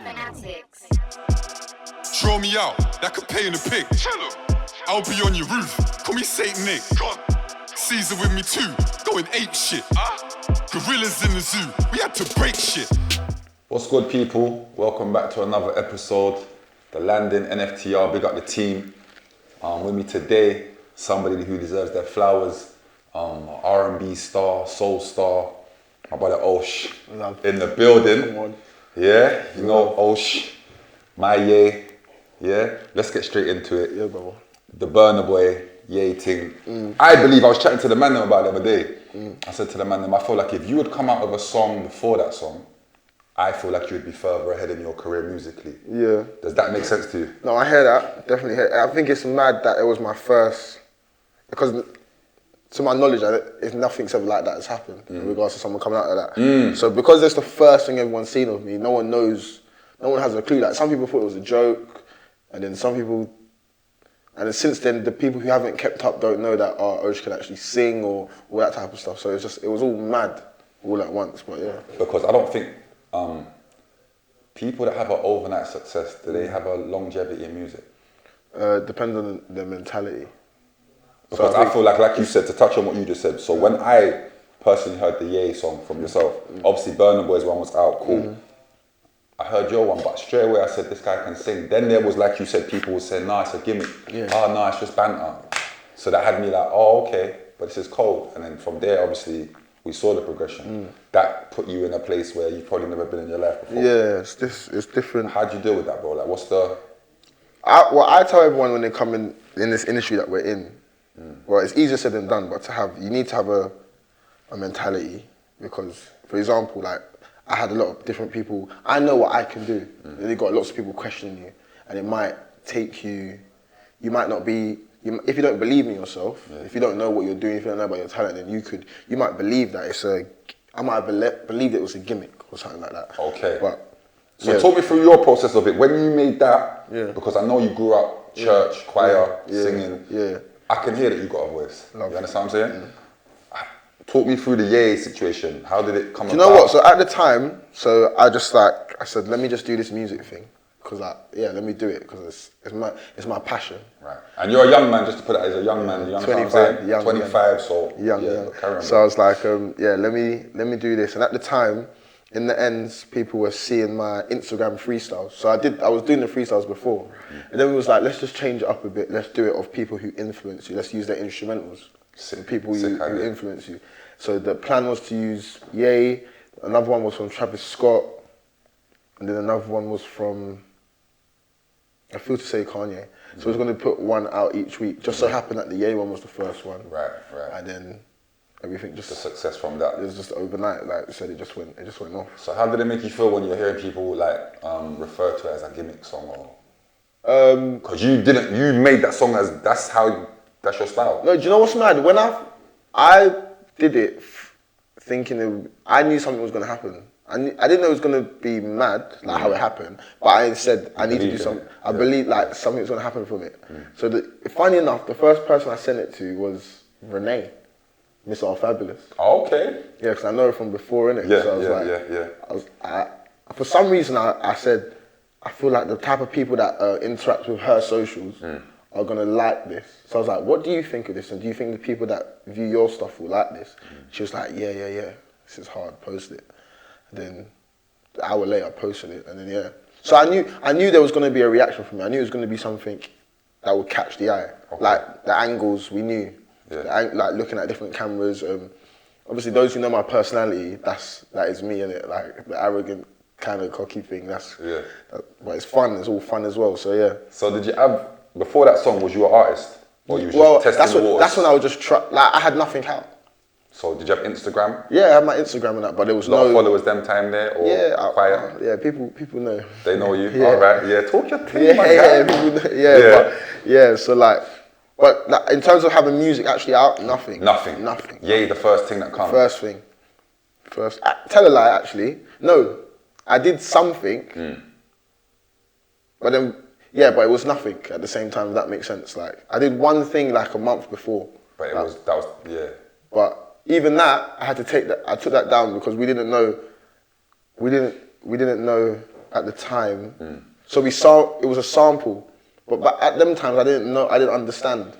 Fanatics. Draw me out, that could pay in the pic. I'll be on your roof, call me Saint Nick. Caesar with me too, going ape shit. Gorillas in the zoo, we had to break shit. What's good, people? Welcome back to another episode. The Landing Nftr, big up the team. With me today, somebody who deserves their flowers. R&B star, soul star, my brother Osh in the building. Yeah, you know Osh, my Ye. Yeah, let's get straight into it. Yeah, brother. The Burner Boy, Ye thing. I believe I was chatting to the man about it the other day. I said to the man, I feel like if you would come out with a song before that song, I feel like you would be further ahead in your career musically. Yeah. Does that make sense to you? No, I hear that. Definitely hear that. I think it's mad that it was my first, because to my knowledge, if nothing's ever like that has happened in regards to someone coming out like that. So because that's the first thing everyone's seen of me, no one knows, no one has a clue. Like some people thought it was a joke, and then some people, and then since then, the people who haven't kept up don't know that Osh can actually sing or all that type of stuff. So it's just, it was all mad all at once, but yeah. Because I don't think people that have an overnight success, do they have a longevity in music? Depends on the mentality. Because I feel like you said, to touch on what you just said, so when I personally heard the Ye song from yourself, obviously Burna Boy's one was out, cool. I heard your one, but straight away I said, this guy can sing. Then there was, like you said, people would say, nah, it's a gimmick. Oh, nah, it's just banter. So that had me like, oh, okay, but this is cold. And then from there, obviously, we saw the progression. That put you in a place where you've probably never been in your life before. Yeah, it's different. How'd you deal with that, bro? Like, what's the... I tell everyone when they come in this industry that we're in, well, it's easier said than done, but you need to have a mentality, because, for example, like, I had a lot of different people, I know what I can do, and you got lots of people questioning you, and it might take you might not be, if you don't believe in yourself, if you don't know what you're doing, if you don't know about your talent, then you might believe that I might have believed it was a gimmick or something like that. Okay. But, so talk me through your process of it. When you made that, because I know you grew up church, choir, singing. Yeah. I can hear that you got a voice. Love you understand what I'm saying? Talk me through the Ye situation. How did it come about? Do you know what? So at the time, I said, let me just do this music thing. Because let me do it, because it's my passion. Right. And you're a young man, just to put it as a young man. You understand 25, what I'm saying? young. 25, so young. So I was like, let me do this. And at the time, in the ends, people were seeing my Instagram freestyles. So I was doing the freestyles before. And then we was like, let's just change it up a bit. Let's do it of people who influence you. Let's use their instrumentals. People who influence you. So the plan was to use Ye, another one was from Travis Scott, and then another one was from, I feel to say Kanye. So I was going to put one out each week. Just so happened that the Ye one was the first one. Right. And then everything just... The success from that. It was just overnight, like I said, it just went off. So how did it make you feel when you're hearing people like refer to it as a gimmick song, or? Because you made that song as, that's your style. No, do you know what's mad? When I did it thinking I knew something was going to happen. I didn't know it was going to be mad, like how it happened, but I said I need to do something. I believe like something was going to happen from it. So funny enough, the first person I sent it to was Renee, Miss All Fabulous. Oh, okay. Yeah, because I know her from before, innit? Yeah, so I was for some reason I said, I feel like the type of people that interact with her socials are going to like this. So I was like, what do you think of this? And do you think the people that view your stuff will like this? She was like, yeah. This is hard, post it. And then an hour later I posted it, and then So I knew there was going to be a reaction from me. I knew it was going to be something that would catch the eye. Okay. Like the angles, we knew. Yeah. Like looking at different cameras. Obviously those who know my personality, that is me, innit? Like the arrogant, kind of cocky thing, but it's fun, it's all fun as well, so yeah. So did you have, before that song, was you an artist? Or you was just testing the waters? That's when I was just I had nothing out. So did you have Instagram? Yeah, I had my Instagram and that, but there was no... followers them time there, or quiet? Yeah, people know. They know you? Yeah. All right, talk your thing, people know, so like, but like, in terms of having music actually out, nothing. Ye, the first thing that comes? First thing. Tell a lie, actually. No. I did something, but then, but it was nothing at the same time, if that makes sense. Like, I did one thing like a month before. But But even that, I took that down because we didn't know at the time. So we saw it was a sample, but at them times I didn't understand.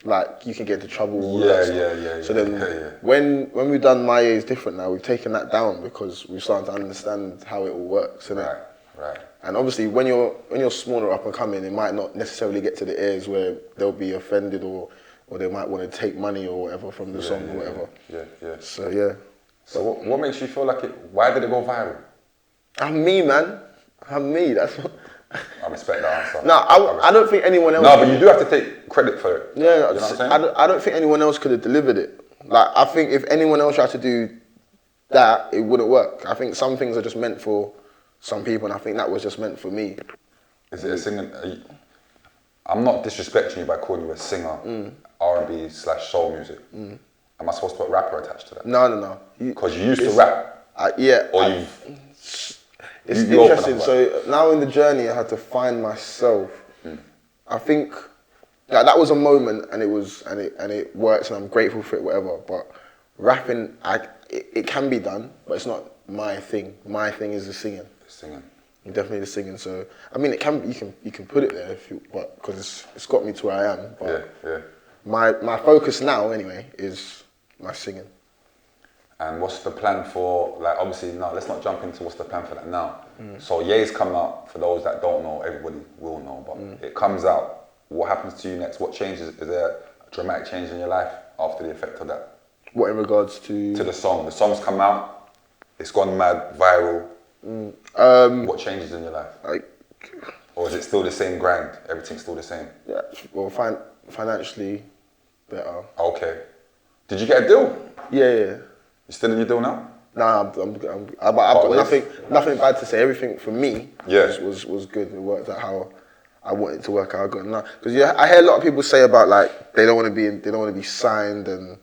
Like you can get into trouble. All that stuff. So then when we've done My Year is Different now, we've taken that down because we've started to understand how it all works. Right. And obviously when you're smaller up and coming, it might not necessarily get to the ears where they'll be offended or they might want to take money or whatever from the song or whatever. So yeah. So what makes you feel like it? Why did it go viral? I'm me, man. I'm me. That's what. I respect that answer. No, I don't think anyone else. No, but you do have to take credit for it. Yeah, you know what I'm saying? I don't think anyone else could have delivered it. Like, I think if anyone else tried to do that, it wouldn't work. I think some things are just meant for some people, and I think that was just meant for me. Is it a singing? I'm not disrespecting you by calling you a singer, R&B / soul music. Am I supposed to put rapper attached to that? No. Because you used to rap. Yeah. Or It's interesting. So now in the journey, I had to find myself. I think that was a moment, and it works, and I'm grateful for it, whatever. But rapping, it can be done, but it's not my thing. My thing is the singing. Definitely the singing. So I mean, you can put it there if you, but because it's got me to where I am. But my focus now anyway is my singing. And what's the plan for, like, obviously, no, let's not jump into what's the plan for that now. So Ye's come out, for those that don't know, everybody will know, but it comes out. What happens to you next? What changes? Is there a dramatic change in your life after the effect of that? What in regards to? To the song. The song's come out, it's gone mad, viral. What changes in your life? Or is it still the same grind? Everything's still the same? Yeah, well, financially better. Okay. Did you get a deal? Yeah. You still in your deal now? Nah, I've got nothing bad to say. Everything for me was good. It worked out how I wanted it to work out. Because I hear a lot of people say about like they don't want to be signed, and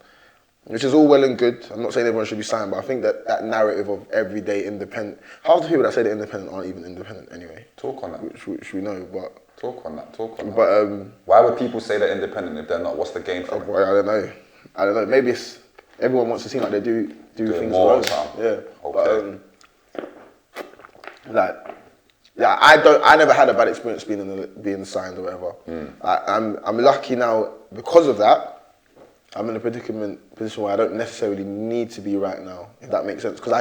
which is all well and good. I'm not saying everyone should be signed, but I think that narrative of everyday independent. Half the people that say they're independent aren't even independent anyway. Talk on that. Which we know, but talk on that. But why would people say they're independent if they're not? What's the gain from it? I don't know. Maybe it's everyone wants to seem like they do things more alone. Yeah. Okay. But I never had a bad experience being signed or whatever. I'm lucky now because of that. I'm in a position where I don't necessarily need to be right now, if that makes sense. Because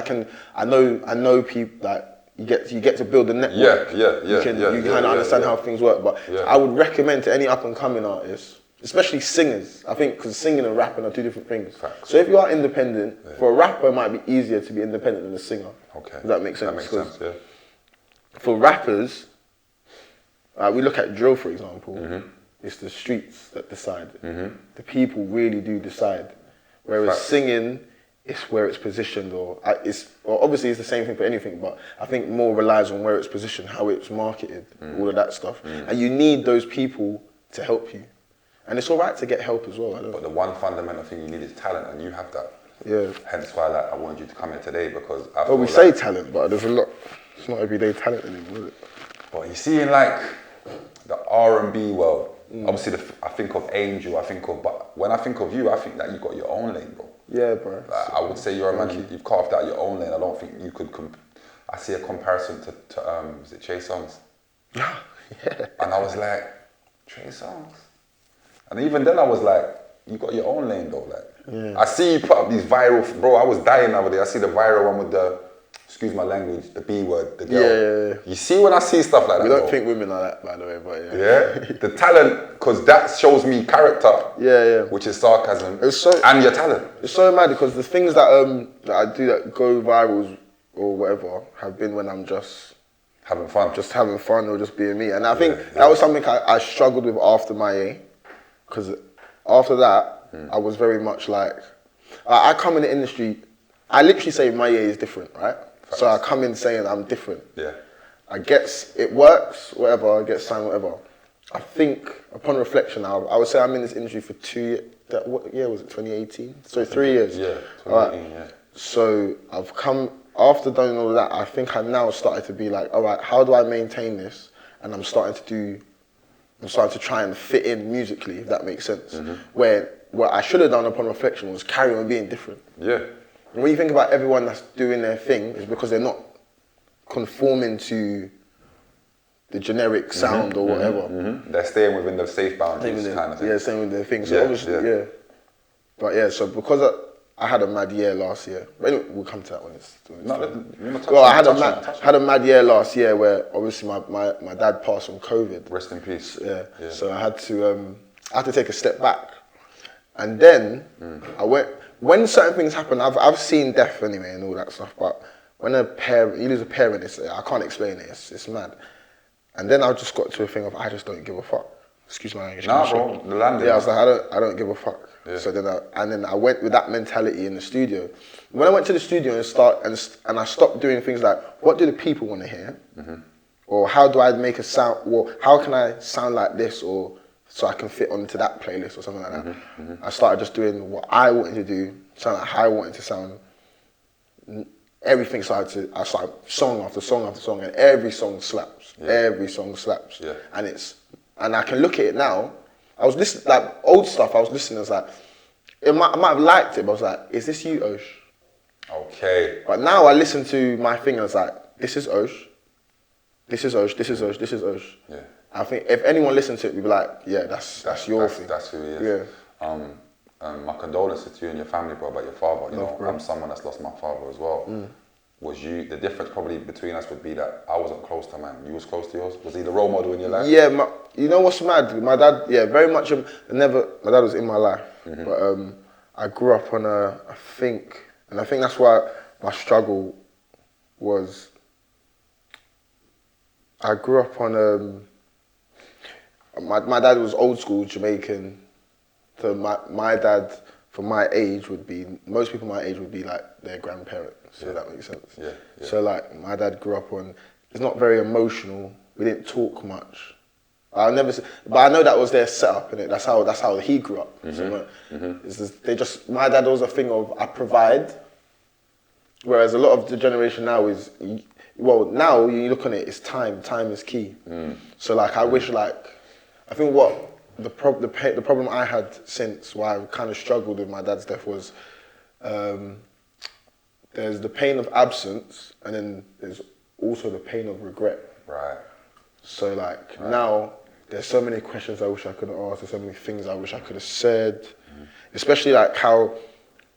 I know people that you get to build a network. You kind of understand how things work. But I would recommend to any up and coming artists, especially singers, I think, because singing and rapping are two different things. Facts. So if you are independent, for a rapper, it might be easier to be independent than a singer. Okay. Does that make sense? That makes sense, yeah. For rappers, we look at drill, for example. It's the streets that decide. The people really do decide. Whereas singing, it's where it's positioned, or obviously it's the same thing for anything, but I think more relies on where it's positioned, how it's marketed, all of that stuff. And you need those people to help you. And it's all right to get help as well. But the one fundamental thing you need is talent, and you have that. Yeah. Hence why I wanted you to come here today, because I we say talent, but there's a lot. It's not everyday talent anymore, is it? But you see, in like the R&B world, obviously I think of Angel, but when I think of you, I think that you got your own lane, bro. Yeah, bro. Like, I would say you're a man. You've carved out your own lane. I don't think you could. I see a comparison to is it Trey Songz? Yeah. And I was like, Trey Songz. And even then I was like, you got your own lane though. Like, I see you put up these viral, bro. I was dying over there. I see the viral one with the, excuse my language, the B word, the girl. Yeah. You see when I see stuff like that. We don't think women are that, by the way, but yeah. The talent, because that shows me character. Yeah. Which is sarcasm. And your talent. It's so mad because the things that I do that go viral or whatever have been when I'm just having fun. Or just being me. And I think that was something I struggled with after my A. Because after that, I was very much like, I come in the industry, I literally say my year is different, right? Facts. So I come in saying I'm different. Yeah. I guess it works, whatever, I get signed, whatever. I think, upon reflection, I would say I'm in this industry for 2 years. What year was it, 2018? So 3 years. Yeah, 2018, yeah. So I've come, after doing all of that, I think I now started to be like, all right, how do I maintain this? And I'm starting to try and fit in musically, if that makes sense. Where what I should have done upon reflection was carry on being different. Yeah. And when you think about everyone that's doing their thing, it's because they're not conforming to the generic sound or whatever. They're staying within the safe boundaries kind of thing. Yeah, same with the thing. So obviously, But yeah, so because I had a mad year last year. But anyway, we'll come to that when it's had a mad year last year where obviously my dad passed from COVID. Rest in peace. Yeah. So I had to take a step back. And then I went, when certain things happen, I've seen death anyway and all that stuff, but when you lose a parent, I can't explain it, it's mad. And then I just got to a thing of, I just don't give a fuck. Excuse my English. Nah, bro, the landing. Yeah, I was like, I don't give a fuck. Yeah. So then I went with that mentality in the studio. When I went to the studio and I stopped doing things like, what do the people want to hear? Or how do I make a sound, or how can I sound like this, or so I can fit onto that playlist or something like that. I started just doing what I wanted to do, sound like how I wanted to sound. Everything I started song after song after song, and every song slaps. Yeah. Every song slaps. Yeah. And I can look at it now. I was listening, like old stuff, I was listening, I was like, I might have liked it, but I was like, is this you, Osh? Okay. But now I listen to my thing and I was like, this is Osh. This is Osh, this is Osh, this is Osh. Yeah. I think if anyone listens to it, we'd be like, yeah, that's your thing. That's who he is. Yeah. My condolences to you and your family, bro, about your father. You know, I'm someone that's lost my father as well. The difference probably between us would be that I wasn't close to man. You was close to yours? Was he the role model in your life? Yeah, you know what's mad? My dad, yeah, very much, my dad was in my life. But I grew up on I think that's why my struggle was, I grew up on, my dad was old school Jamaican. So my dad, for my age, most people my age would be like their grandparents, so that makes sense. Yeah. So like, my dad grew up on, it's not very emotional, we didn't talk much. But I know that was their setup, innit? That's how he grew up. So my dad was a thing of, I provide, whereas a lot of the generation now is, well, now you look on it, it's time is key. So like, I wish like, I think what the problem I had since why I kind of struggled with my dad's death was, there's the pain of absence, and then there's also the pain of regret. Right. So like now, there's so many questions I wish I could have asked, there's so many things I wish I could have said, especially like how,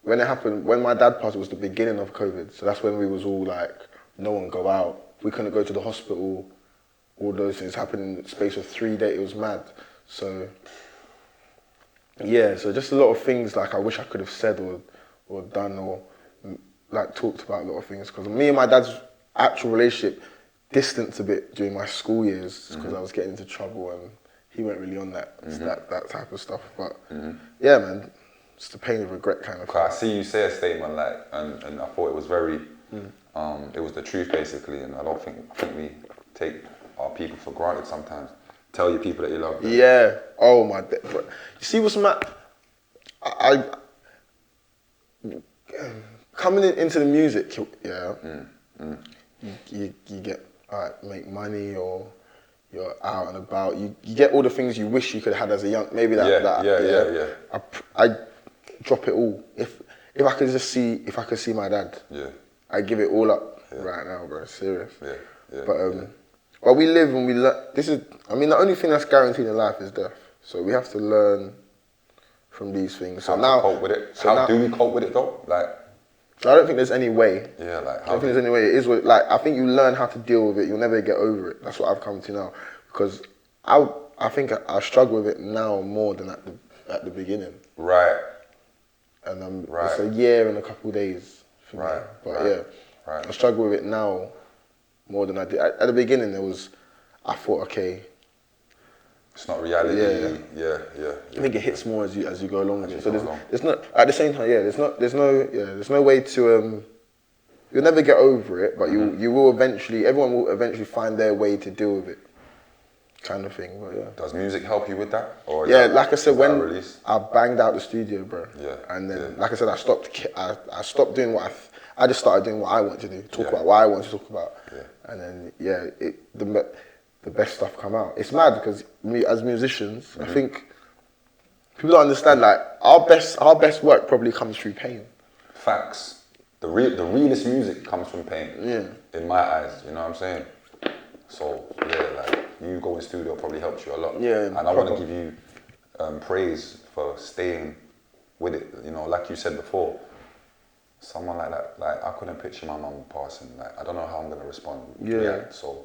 when it happened, when my dad passed, it was the beginning of COVID, so that's when we was all like, no one go out, we couldn't go to the hospital, all those things happened in the space of 3 days, it was mad. So, yeah, so just a lot of things like I wish I could have said or done or like talked about a lot of things, because me and my dad's actual relationship distanced a bit during my school years because I was getting into trouble and he went really on that that type of stuff. But yeah, man, it's the pain of regret kind of thing. I see you say a statement like, and I thought it was very, it was the truth basically, and I think we take our people for granted sometimes. Tell your people that you love them. Yeah. Oh my. Bro. You see what's mad? Coming into the music, yeah. You get make money, or you're out and about. You get all the things you wish you could have had as a young. Maybe that. I drop it all. If I could just see, if I could see my dad. Yeah. I give it all up right now, bro. Serious. Yeah. But well, we live and we learn. The only thing that's guaranteed in life is death. So we have to learn from these things. So how to cope with it? How do we cope with it though? Like, so I don't think there's any way. Yeah, like I don't think there's any way. It is like, I think you learn how to deal with it. You'll never get over it. That's what I've come to now. Because I think I struggle with it now more than at the beginning. Right. And it's a year and a couple of days for me. But I struggle with it now more than I did. At the beginning, I thought, okay. It's not reality. Yeah. I think it hits more as you go along with it. So there's not, at the same time, there's no way to, you'll never get over it, but you will eventually, everyone will eventually find their way to deal with it, kind of thing. But yeah. Does music help you with that? Or like I said, when I banged out the studio, bro. Yeah. And then, like I said, I stopped doing what I just started doing what I want to do, talk about what I want to talk about. Yeah. And then, the best stuff come out. It's mad because as musicians, I think people don't understand, like, our best work probably comes through pain. Facts. the realest music comes from pain. Yeah. In my eyes, you know what I'm saying? So yeah, like you going studio probably helps you a lot. Yeah, and I want to give you praise for staying with it. You know, like you said before, someone like that, like I couldn't picture my mum passing. Like I don't know how I'm gonna respond. Yeah. React. So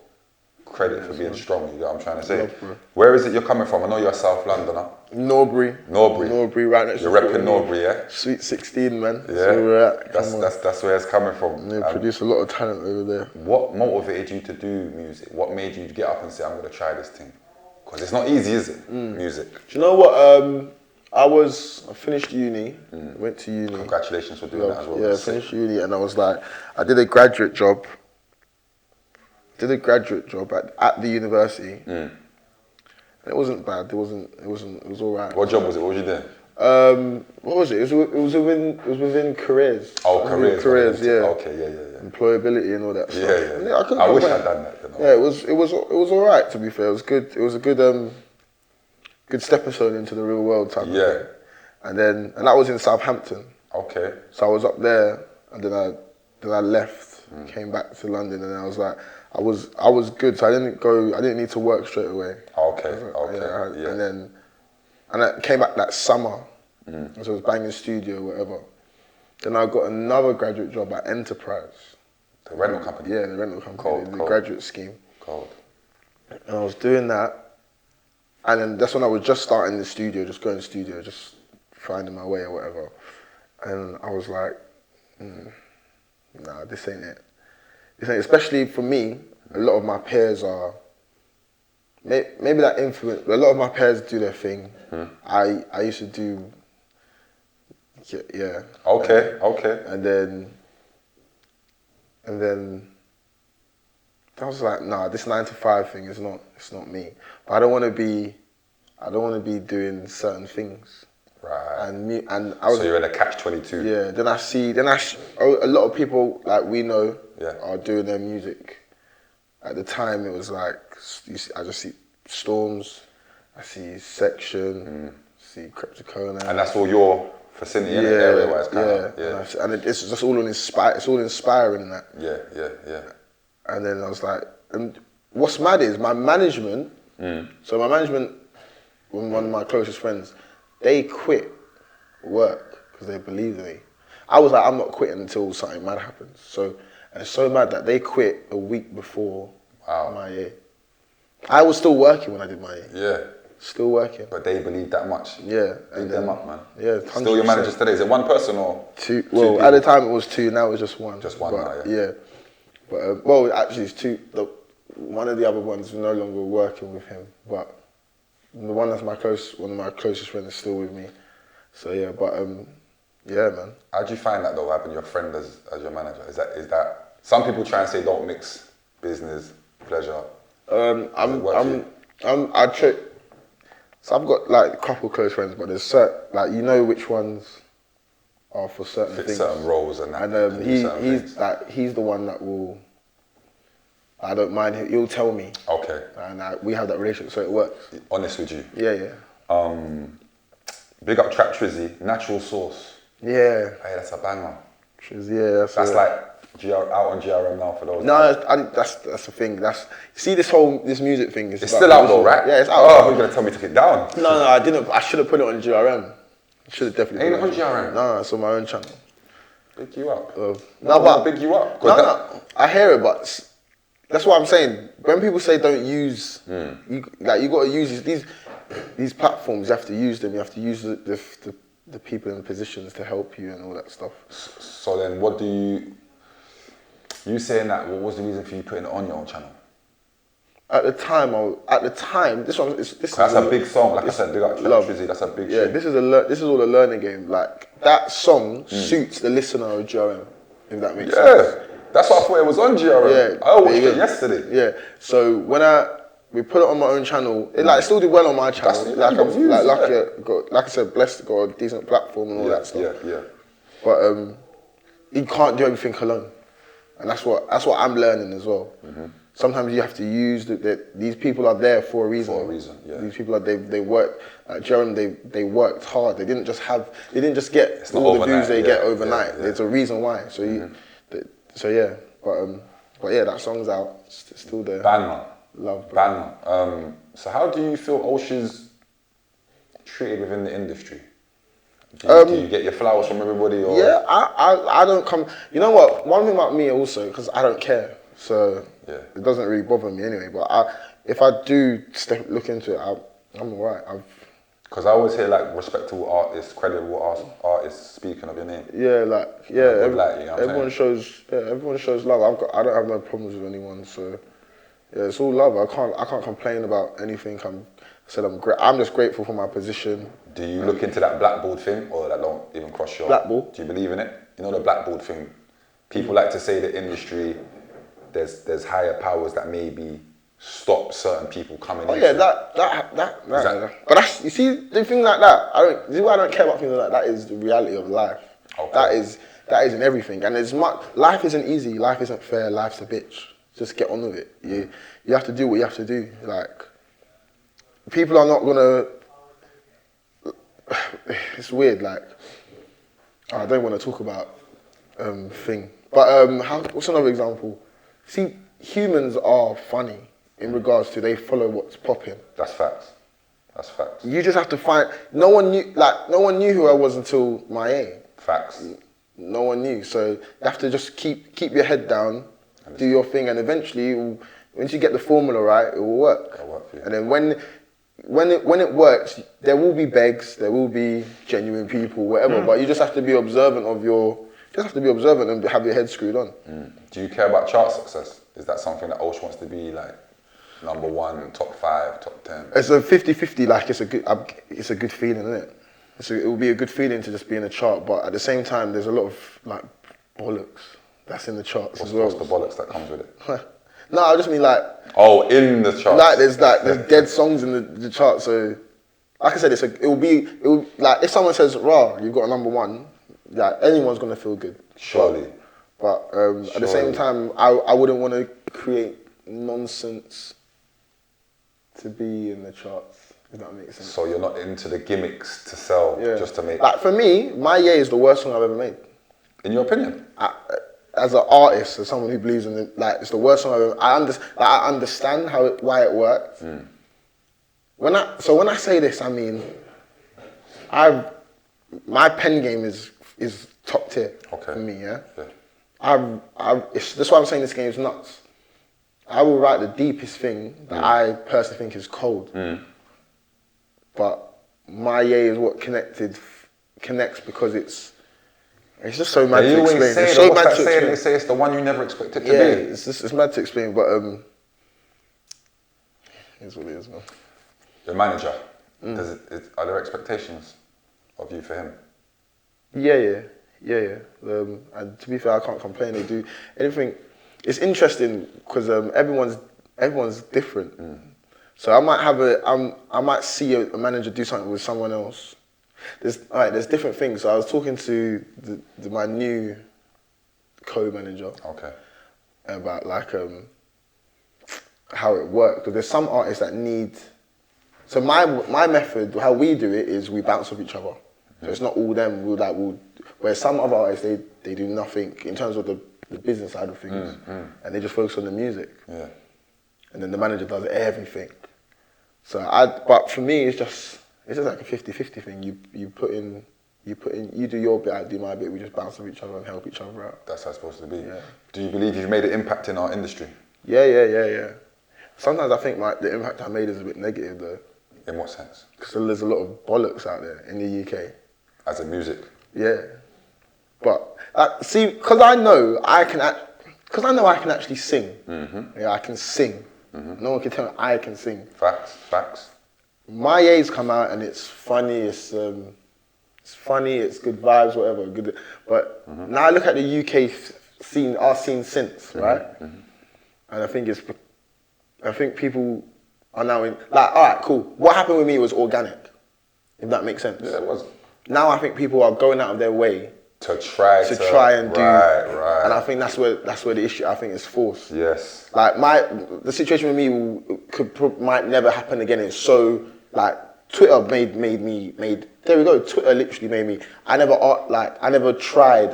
credit for being strong. You know what I'm trying to say? Love, bro. Where is it you're coming from? I know you're a South Londoner. Norbury, right next to You're repping Norbury, yeah? Sweet 16, man. Yeah, That's where we're at. that's where it's coming from. They produce a lot of talent over there. What motivated you to do music? What made you get up and say, I'm going to try this thing? Because it's not easy, is it? Music. Do you know what? I finished uni, went to uni. Congratulations for doing that as well. Yeah, finished uni, and I was like, I did a graduate job. At the university. It wasn't bad. It was all right. What job was it? What was you doing? What was it? It was within careers. Oh, careers. Careers, yeah. Okay, yeah. Employability and all that stuff. Yeah. I wish I'd done that. You know? Yeah, it was all right, to be fair. It was good. It was a good stepping stone into the real world type of thing. And that was in Southampton. Okay. So I was up there, and then I left, came back to London, and I was like, I was good. So I didn't need to work straight away. Okay. And I came back that summer, so I was banging studio, whatever. Then I got another graduate job at Enterprise. The rental company? Yeah, the rental company, Cold. the graduate scheme. Cold. And I was doing that, and then that's when I was just starting the studio, just going to the studio, just finding my way or whatever. And I was like, nah, this ain't it. Especially for me, a lot of my peers are, maybe that influence, a lot of my peers do their thing. I used to do, yeah. Okay. And then I was like, nah, this 9 to 5 thing it's not me. But I don't want to be doing certain things. Right. And I was. So you're in a catch-22. Yeah. Then I see a lot of people like we know are doing their music. At the time, it was like I just see Storms, I see Section, see Cryptocona. And that's all your vicinity, area-wise, kind of. Yeah. And it's just all It's all inspiring and that. Yeah. And then I was like, and what's mad is my management. So my management, one of my closest friends, they quit work because they believed in me. I was like, I'm not quitting until something mad happens. And it's so mad that they quit a week before my year. I was still working when I did my year. Yeah. Still working. But they believed that much. Yeah. Big them up, man. Yeah, 100%. Still your managers today? Is it one person or two? Well, at the time it was two. Now it's just one. Just one, yeah. But well, actually it's two. One of the other ones is no longer working with him, but the one that's one of my closest friends is still with me. So yeah, but yeah, man. How do you find that though, having your friend as your manager? Is that some people try and say don't mix business, pleasure? I check. So I've got like a couple close friends, but there's certain, like, you know which ones are for certain things. Certain roles and that. And he's the one that will. I don't mind. He'll tell me. Okay. And we have that relationship, so it works. Honest with you. Yeah. Big up Trap Trizzy, Natural Source. Yeah. Hey, that's a banger. Yeah, that's like out on GRM now for those. No, that's the thing. This music thing is. It's still out though, right? Yeah, it's out. Oh, you're gonna tell me to take it down? No, I didn't. I should have put it on GRM. I should have definitely. Ain't it on GRM? No, it's on my own channel. Big you up. Big you up. No, I hear it, but that's what I'm saying. When people say don't use, you got to use these platforms. You have to use them. You have to use the people in the positions to help you and all that stuff. So then, what do you saying that? What was the reason for you putting it on your own channel? At the time, this that's a big song. Like I said, big up Trap Trizzy. That's a big. Yeah, shit. this is all a learning game. Like that song suits the listener of GRM, if that makes sense. Yeah, that's what I thought it was on GRM. Yeah, I watched it yesterday. Yeah, so when we put it on my own channel, it still did well on my channel. Like I said, blessed, got a decent platform and all that stuff. Yeah. But you can't do everything alone, and that's what I'm learning as well. sometimes you have to use these people are there for a reason. For a reason, yeah. These people are they worked. Jerome, they worked hard. They didn't just get all the views they get overnight. Yeah. There's a reason why. So but yeah, that song's out. It's still there. Banger. Love, bro. Banger. So how do you feel Ocean's treated within the industry? Do you get your flowers from everybody? Or? Yeah, I don't come. You know what? One thing about me also, because I don't care, so it doesn't really bother me anyway. But if I do look into it, I'm alright. Because I always hear like respectable artists, credible artists speaking of your name. Everyone shows love. I don't have no problems with anyone, so yeah, it's all love. I can't complain about anything. I'm just grateful for my position. Do you look into that blackboard thing, or that don't even cross your? Blackboard? Do you believe in it? You know the blackboard thing. People like to say the industry, there's higher powers that maybe stop certain people coming. Oh yeah, that. But that's, you see, the thing like that. This is why I don't care about things like that. That is the reality of life. Okay. That is in everything, and life isn't easy. Life isn't fair. Life's a bitch. Just get on with it. You have to do what you have to do. Like, people are not gonna. It's weird. Like, I don't want to talk about thing, but what's another example? See, humans are funny in regards to they follow what's popping. That's facts. You just have to find. No one knew who I was until my age. Facts. No one knew, so you have to just keep your head down, do your thing, and eventually, once you get the formula right, it will work. It'll work for you. And then when it works, there will be begs, there will be genuine people, whatever. But you just have to be observant and have your head screwed on. Do you care about chart success? Is that something that Osh wants to be like number one, top 5, top 10? It's a 50-50. Like it's a good feeling, isn't it? It will be a good feeling to just be in the chart. But at the same time, there's a lot of like bollocks that's in the charts as well. What's the bollocks that comes with it? No, I just mean like. Oh, in the charts. Like there's dead songs in the chart. So, like I said, it will be like if someone says, "Rah, you've got a number one," like anyone's gonna feel good. Surely. But at the same time, I wouldn't want to create nonsense to be in the charts. If that makes sense. So you're not into the gimmicks to sell just to make. Like for me, My Year is the worst song I've ever made. In your opinion? As an artist, as someone who believes in it, like it's the worst song I've ever. I understand why it worked. When I say this, I mean, my pen game is top tier for me. Yeah. That's why I'm saying this game is nuts. I will write the deepest thing that I personally think is cold. But My Year is what connects because it's just so mad to explain. It's so mad to explain. They say it's the one you never expected to be. Yeah, it's mad to explain, but it's what it is, man. Your manager, are there expectations of you for him? Yeah. And to be fair, I can't complain. They do anything. It's interesting because everyone's different. So I might see a manager do something with someone else. There's different things. So I was talking to my new co-manager. Okay. About like how it works, because there's some artists that need. So my method, how we do it, is we bounce off each other. So it's not all them. Where some other artists they do nothing in terms of the business side of things, and they just focus on the music. Yeah. And then the manager does everything. So but for me, it's just like a 50-50 thing. You do your bit, I do my bit. We just bounce off each other and help each other out. That's how it's supposed to be. Yeah. Do you believe you've made an impact in our industry? Yeah. Sometimes I think the impact I made is a bit negative though. In what sense? Because there's a lot of bollocks out there in the UK. As a music? Yeah. But see, because I know I can actually sing. Yeah, I can sing. No one can tell me I can sing. Facts. My Year's come out and it's funny. It's funny. It's good vibes, whatever. Good. But now I look at the UK scene, our scene since, right? And I think people are now in like, all right, cool. What happened with me was organic, if that makes sense. Yeah, it was. Now I think people are going out of their way to try and do. Right. And I think that's where the issue, I think, is forced. Yes. Like the situation with me might never happen again. It's so like Twitter made there we go. Twitter literally made me. I never tried.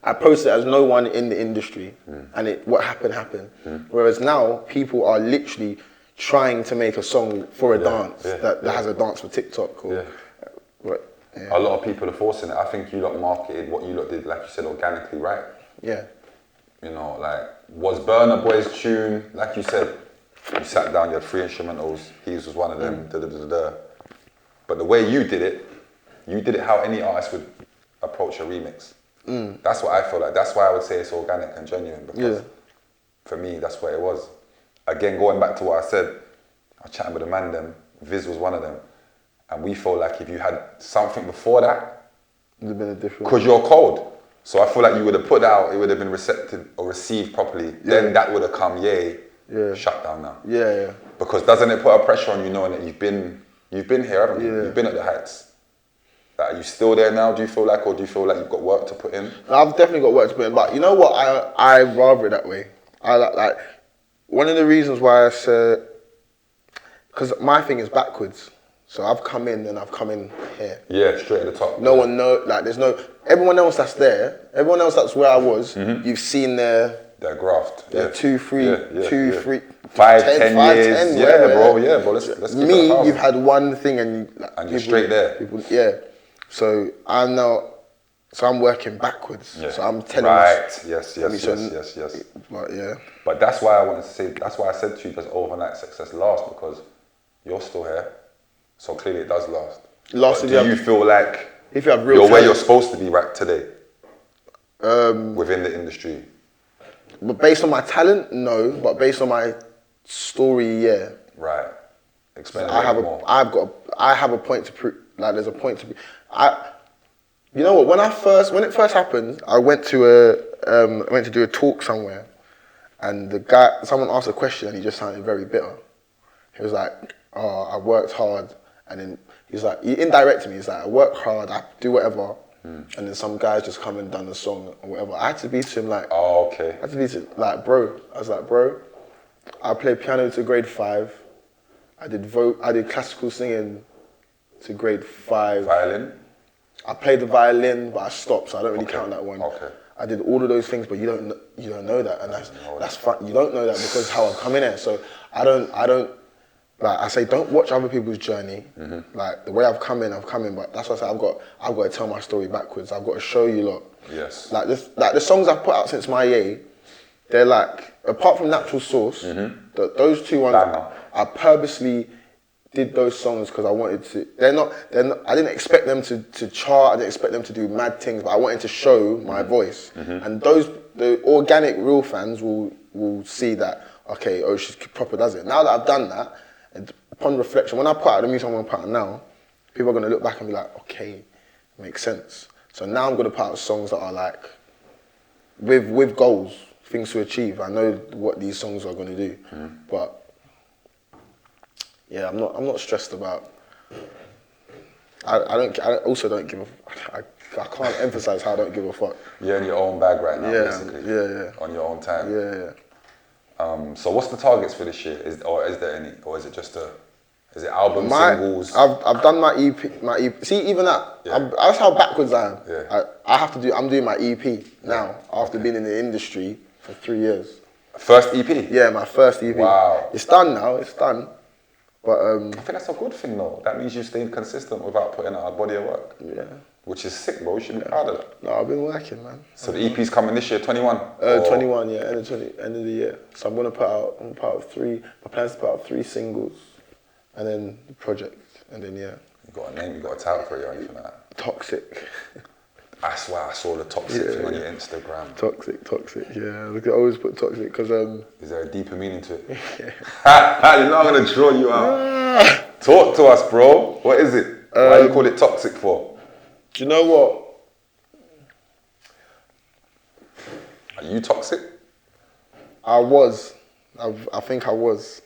I posted as no one in the industry, and what happened. Whereas now people are literally trying to make a song for a dance that has a dance for TikTok or. A lot of people are forcing it. I think you lot marketed what you lot did, like you said, organically, right? Yeah. You know, like, was Burna Boy's tune, like you said, you sat down, you had 3 instrumentals, He's was one of them, But the way you did it how any artist would approach a remix. That's what I feel like. That's why I would say it's organic and genuine, because for me, that's what it was. Again, going back to what I said, I was chatting with a man them, Viz was one of them. And we feel like if you had something before that, it would have been a different. Because you're cold. So I feel like you would have put that out, it would have been receptive or received properly. Then that would have come, shut down now. Yeah. Because doesn't it put a pressure on you knowing that you've been here, haven't you? You've been at the heights. Like, are you still there now, do you feel like, or do you feel like you've got work to put in? I've definitely got work to put in, but you know what? I rather it that way. I like one of the reasons why I said, because my thing is backwards. So I've come in here. Yeah, straight at the top. No one everyone else that's there, everyone else that's where I was, you've seen their graft. Their 2, 3, 5, 10 years. Yeah, bro. Let's get me, you've had one thing and you're straight there. So I'm working backwards. Yeah. So I'm telling Yes. But But that's why I wanted to say, that's why I said to you, does overnight success last? Because you're still here. So clearly it does last. Do you feel like if you have real you're where talent, you're supposed to be right today? Within the industry? But based on my talent, no. But based on my story, yeah. Right. Explain I have a point to prove. Like, there's a point to prove. You know what? When it first happened, I went to do a talk somewhere, and someone asked a question, and he just sounded very bitter. He was like, "Oh, I worked hard," and then he indirected me. He's like, "I work hard, I do whatever." And then some guys just come and done the song or whatever. I had to be to him like, oh, okay. I had to be to like, bro. I was like, bro, I played piano to grade 5. I did classical singing to grade 5. Violin? I played the violin, but I stopped, so I don't really count that one. Okay. I did all of those things, but you don't know that, and that's fun. You don't know that because how I've come in here. So I don't. Like I say, don't watch other people's journey. Like the way I've come in, but that's why I say I've got to tell my story backwards. I've got to show you lot. Yes. Like the songs I've put out since my year, they're like, apart from Natural Source, those 2 ones, I purposely did those songs because I wanted to. They're not. I didn't expect them to chart. I didn't expect them to do mad things, but I wanted to show my voice. And the organic real fans will see that. Okay, she proper does it. Now that I've done that. And upon reflection, when I put out the music I'm going to put out now, people are going to look back and be like, okay, makes sense. So now I'm going to put out songs that are like, with goals, things to achieve. I know what these songs are going to do. But, yeah, I'm not stressed about, I also don't give a, I can't emphasize how I don't give a fuck. You're in your own bag right now, basically. Yeah. On your own time. Yeah. So what's the targets for this year? Is there any, or is it just is it album singles? I've done my EP. See, even that. Yeah. That's how backwards I am. Yeah. I'm doing my EP now after being in the industry for 3 years. First EP? Yeah, my first EP. Wow. It's done now. It's done. But I think that's a good thing though. That means you stayed consistent without putting out a body of work. Yeah. Which is sick, bro. You should be proud of that. No, I've been working, man. So the EP's coming this year, 21? 21, yeah, end of the year. So I'm gonna put out 3. My plan is to put out 3 singles, and then the project, and then You got a name, you got a title for it or anything like that? Toxic. That's why I saw the toxic thing on your Instagram. Toxic. Yeah, I always put toxic because Is there a deeper meaning to it? Yeah. You know I'm gonna draw you out. Talk to us, bro. What is it? Why do you call it toxic for? Do you know what? Are you toxic? I was. I think I was.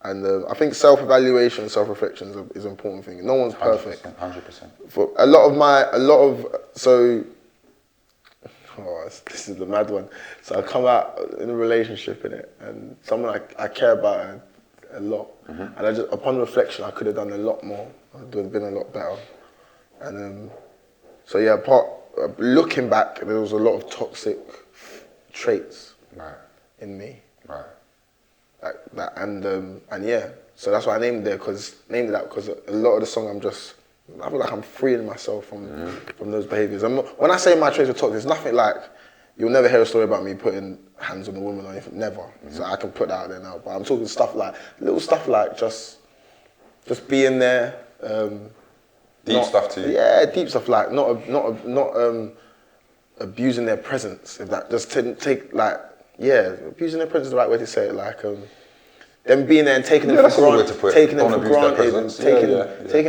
And I think self-evaluation, self-reflection is an important thing. No one's perfect. 100%. For so this is the mad one. So I come out in a relationship in it, and someone I care about a lot, and I just, upon reflection, I could have done a lot more. I'd have been a lot better, and so yeah. Looking back, there was a lot of toxic traits in me, like that, and yeah. So that's why I named it that because a lot of the song I feel like I'm freeing myself from those behaviours. When I say my traits are toxic, it's nothing like, you'll never hear a story about me putting hands on a woman or anything, never. So I can put that out there now. But I'm talking little stuff like just being there. Deep stuff to you? Yeah, deep stuff like not abusing their presence. If that just take like, yeah, abusing their presence is the right way to say it. Like them being there and taking them for granted, taking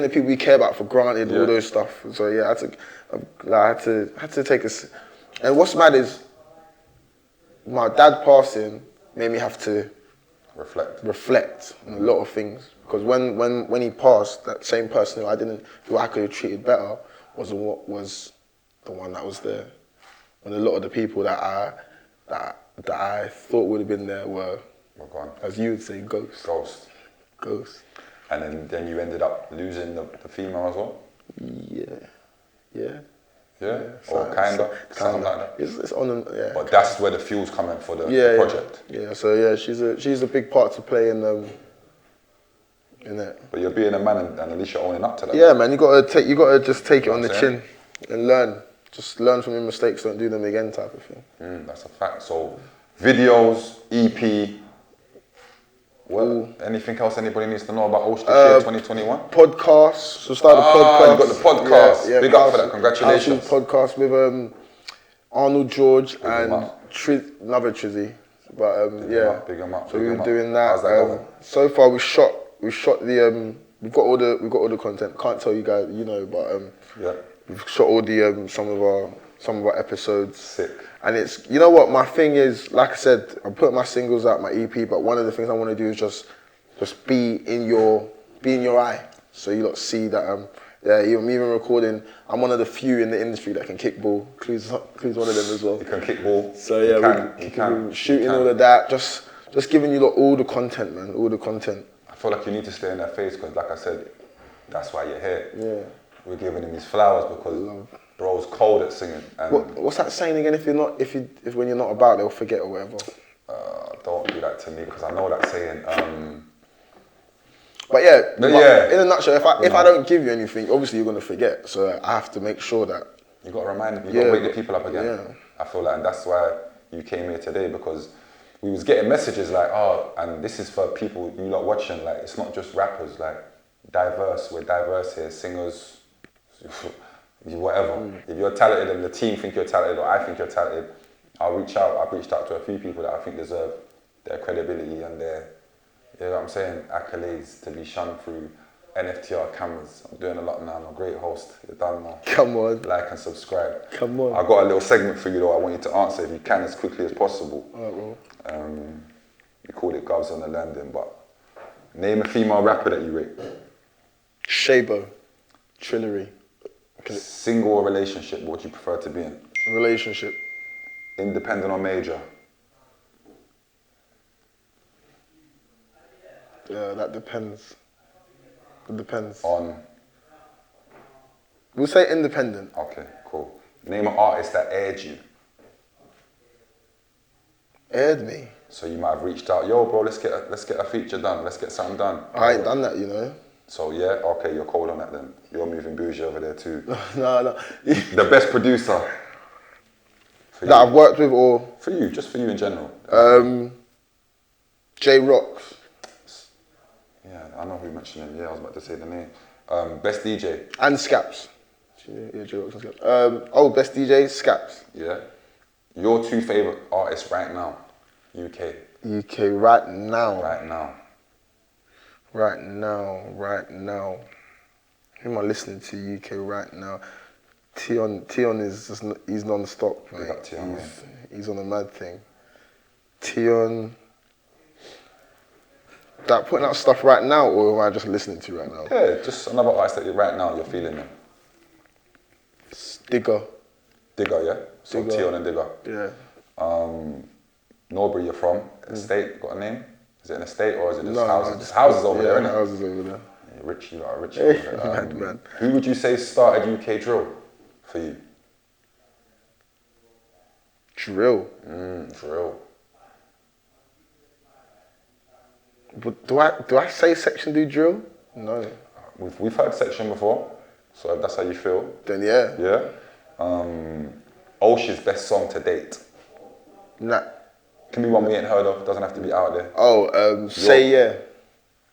the people we care about for granted, all those stuff. So yeah, I had to take this. And what's mad is my dad passing made me have to reflect on a lot of things. Because when he passed, that same person who I could have treated better was the one that was there. And a lot of the people that I thought would have been there were gone. As you would say, ghosts. And then you ended up losing the female as well? Yeah. Or kinda, something like that. It's on, yeah. But that's where the fuel's coming for the project. Yeah. So yeah, she's a big part to play in it. But you're being a man and at least you're owning up to that. Yeah, man. You gotta just take it on the chin and learn. Just learn from your mistakes. Don't do them again, type of thing. That's a fact. So videos, EP. Well, anything else anybody needs to know about Ulster Year 2021? Podcasts. So start the podcast. You got the podcast. Yeah, Big up for that. Congratulations. Podcast with Arnold George and another Trizzy. But Big 'em up. So we were doing that. How's that going? So far we shot the we've got all the content. Can't tell you guys, but we've shot all the some of our episodes. Sick. And it's, you know what, my thing is, like I said, I'm putting my singles out, my EP, but one of the things I want to do is just be in your eye. So you lot see that I'm even recording. I'm one of the few in the industry that can kick ball. Clue's one of them as well. You can kick ball. So yeah, we can shooting all of that. Just giving you lot all the content, man, all the content. I feel like you need to stay in their face because, like I said, that's why you're here. Yeah. We're giving him his flowers because bro's cold at singing. And what's that saying again? If when you're not about, they'll forget or whatever. Don't do that to me because I know that saying. But in a nutshell, if I don't give you anything, obviously you're gonna forget. So I have to make sure that you got to remind them. You got to wake the people up again. Yeah. I feel like, and that's why you came here today because we was getting messages like, and this is for people you lot watching. Like, it's not just rappers. Like, diverse. We're diverse here. Singers. Whatever. If you're talented and the team think you're talented or I think you're talented, I'll reach out. I've reached out to a few people that I think deserve their credibility and their, you know what I'm saying, accolades to be shunned through Nftr cameras. I'm doing a lot now. I'm a great host. You're done now. Come on. Like and subscribe. Come on. I've got a little segment for you though. I want you to answer if you can as quickly as possible. All right, well. We called it Govs on the Landing, but name a female rapper that you rate. Shabo. Trillery. Single or relationship, what would you prefer to be in? Relationship. Independent or major? Yeah, that depends. It depends. On? We'll say independent. Okay, cool. Name an artist that aired you. Aired me? So you might have reached out, yo bro, let's get a feature done, let's get something done. I ain't done that, you know. So yeah, okay, you're cold on that then. You're moving bougie over there too. No. The best producer that I've worked with, or for you, just for you in general. J Rocks. Yeah, I know who you mentioned him. Yeah, I was about to say the name. Best DJ. And Scaps. Yeah, J Rocks and Scaps. Best DJ, Scaps. Yeah. Your two favorite artists right now, UK. UK right now. Right now. Who am I listening to UK right now? Tion is just, he's non-stop. He's on a mad thing. Tion. That putting out stuff right now, or am I just listening to right now? Yeah, just another artist that right now you're feeling them. Digger. Digger, yeah? So Digger. Tion and Digger. Yeah. Norbury, you're from? Estate, got a name? Is it an estate or is it just No, houses? no, Just houses over there, innit? houses over there. Yeah, rich, you are rich over there. Man. Who would you say started UK drill for you? Drill. Drill. But do I say section do drill? No. We've heard section before, so if that's how you feel. Then yeah. Yeah. Osh's best song to date. Nah. Can be one we ain't heard of. Doesn't have to be out there. Oh, Say Yeah.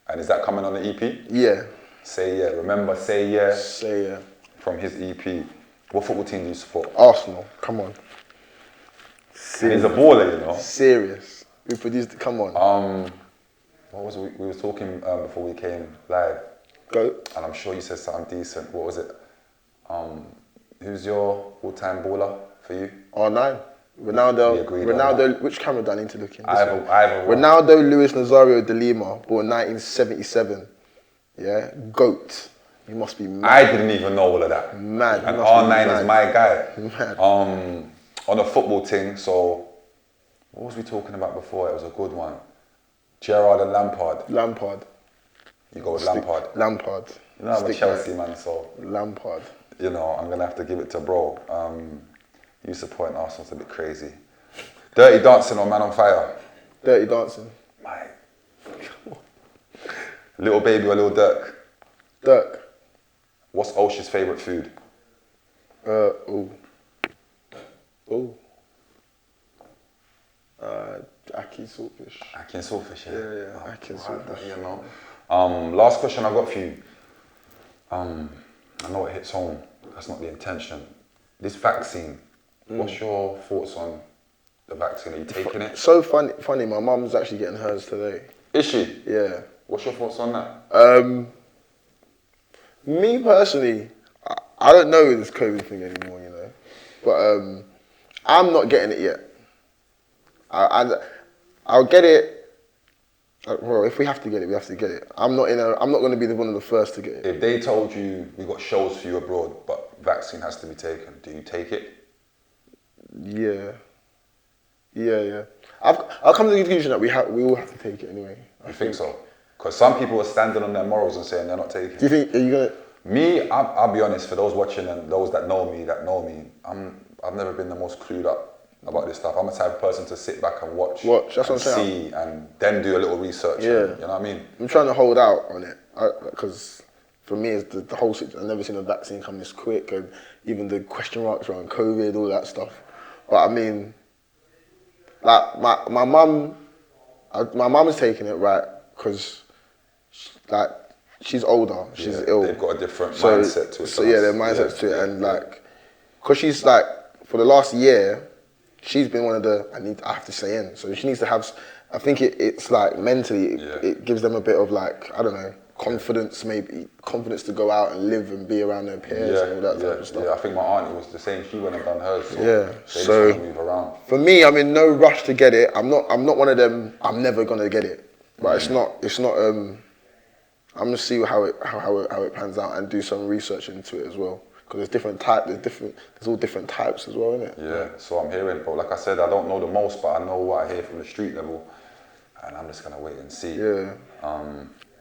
And is that coming on the EP? Yeah. Say Yeah. Remember Say Yeah Say Yeah. from his EP. What football team do you support? Arsenal. Come on. And he's a baller, you know. Serious. We produced. Come on. What was it? We were talking before we came live. Go. And I'm sure you said something decent. What was it? Who's your all-time baller for you? R9. Ronaldo. We agreed on Ronaldo. Which camera do I need to look in? I have a Ronaldo Luis Nazario de Lima, born 1977. Yeah. GOAT. You must be mad. I didn't even know all of that. Mad. And You must be R9 is mad. my guy. Mad. On a football thing, so what was we talking about before? It was a good one. Gerrard and Lampard. Lampard. You go with Lampard. Lampard. You know, I'm a Stick Chelsea man, so Lampard. you know I'm gonna have to give it to bro. You supporting Arsenal's a bit crazy. Dirty Dancing or Man on Fire? Dirty Dancing. My. Little Baby or Little Dirk? Dirk. What's Osh's favourite food? Ooh. Aki saltfish. Ackee and saltfish, yeah. Yeah, Ackee and saltfish. You know. Last question I got for you. I know it hits home. That's not the intention. This vaccine. What's your thoughts on the vaccine? Are you taking it? So funny. My mum's actually getting hers today. Is she? Yeah. What's your thoughts on that? Me personally, I don't know this COVID thing anymore, you know. But I'm not getting it yet. I'll get it. Well, if we have to get it, we have to get it. I'm not going to be one of the first to get it. If they told you we got shows for you abroad, but vaccine has to be taken, do you take it? Yeah. I'll come to the conclusion that we all have to take it anyway. I think so. Because some people are standing on their morals and saying they're not taking it. Do you think, are you going to? Me, I'll be honest, for those watching and those that know me, I've never been the most clued up about this stuff. I'm the type of person to sit back and watch That's what I'm and saying. see and then do a little research. Yeah. You know what I mean? I'm trying to hold out on it because for me, it's the whole situation. I've never seen a vaccine come this quick, and even the question marks around COVID, all that stuff. But I mean, like my mum's taking it, right? Because like she's older, she's ill. They've got a different mindset to it. So yeah, their mindsets to it, and like, because she's like, for the last year, she's been one of the I have to stay in. So she needs to have. I think it's like mentally, it gives them a bit of like, I don't know, confidence to go out and live and be around their peers and all that type of stuff. Yeah, I think my auntie was the same. She went and done hers. So Yeah, they so just want to move around. For me, I'm in no rush to get it. I'm not one of them. I'm never gonna get it. But it's not. I'm gonna see how it pans out and do some research into it as well. Because there's different types. There's all different types as well, isn't it? Yeah. So I'm hearing, but like I said, I don't know the most, but I know what I hear from the street level, and I'm just gonna wait and see. Yeah.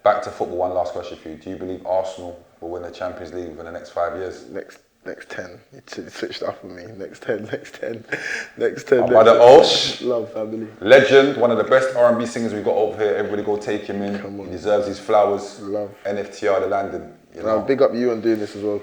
Back to football. One last question for you: do you believe Arsenal will win the Champions League within the next 5 years? Next 10. You switched up with me. Next 10. Next 10. Next 10. By the Osh. Love family. Legend, one of the best R&B singers we've got over here. Everybody go take him in. Come on. He deserves his flowers. Love. Nftr, the landing. You know. Big up you on doing this as well.